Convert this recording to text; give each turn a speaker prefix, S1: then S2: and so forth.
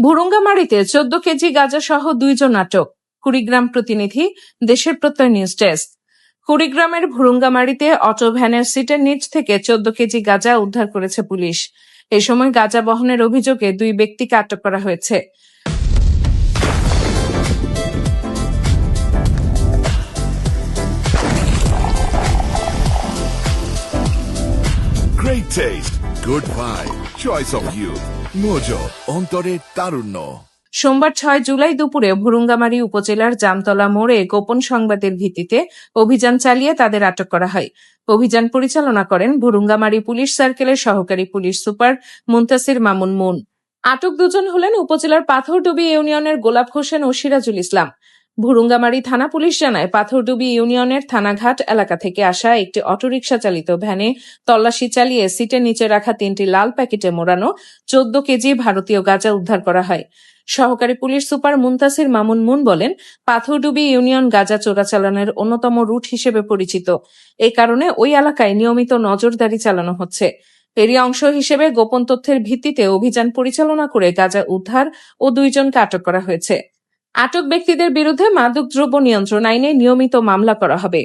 S1: ভুরুঙ্গামারীতে 14 KG গাঁজা সহ 2 জন আটক। কুড়িগ্রাম প্রতিনিধি, দেশের প্রত্যয় নিউজ ডেস্ক। কুড়িগ্রামের ভুরুঙ্গামারীতে অটো ভ্যানের সিটের নিচ থেকে 14 কেজি গাঁজা উদ্ধার করেছে পুলিশ। এ সময় গাঁজা বহনের অভিযোগে 2 ব্যক্তিকে আটক করা হয়েছে।
S2: Great taste, good vibe, choice of you. Mojo, অন্তরে তারুণ্য।
S1: সোমবার 6 জুলাই দুপুরে ভুরুঙ্গামারী উপজেলার জামতলা মোড়ে গোপন সংবাদের ভিত্তিতে অভিযান চালিয়ে তাদের আটক করা হয়। অভিযান পরিচালনা করেন ভুরুঙ্গামারী পুলিশ সার্কেলের সহকারী police super Muntasir Mamun moon. আটক দুজন হলেন উপজেলার পাথরডুবি ইউনিয়নের গোলাপ হোসেন ও সিরাজুল ইসলাম। ভুরুঙ্গামারী থানা পুলিশ জানায়, পাথরডুবি ইউনিয়নের থানাঘাট এলাকা থেকে আসা একটি অটোরিকশা চালিত ভ্যানে তল্লাশি চালিয়ে সিটের নিচে রাখা 3টি লাল প্যাকেটে মোড়ানো 14 কেজি ভারতীয় গাঁজা উদ্ধার করা হয়। সহকারী police super Muntasir Mamun moon বলেন, পাথরডুবি ইউনিয়ন গাঁজা চোরাচালানের অন্যতম রুট হিসেবে পরিচিত। এই কারণে ওই এলাকায় নিয়মিত নজরদারি চালানো হচ্ছে। এরই অংশ হিসেবে গোপন তথ্যের ভিত্তিতে অভিযান পরিচালনা করে গাঁজা উদ্ধার ও 2 জনকে আটক করা হয়েছে। আটক ব্যক্তিদের বিরুদ্ধে মাদকদ্রব্য নিয়ন্ত্রণ আইনে নিয়মিত মামলা করা হবে।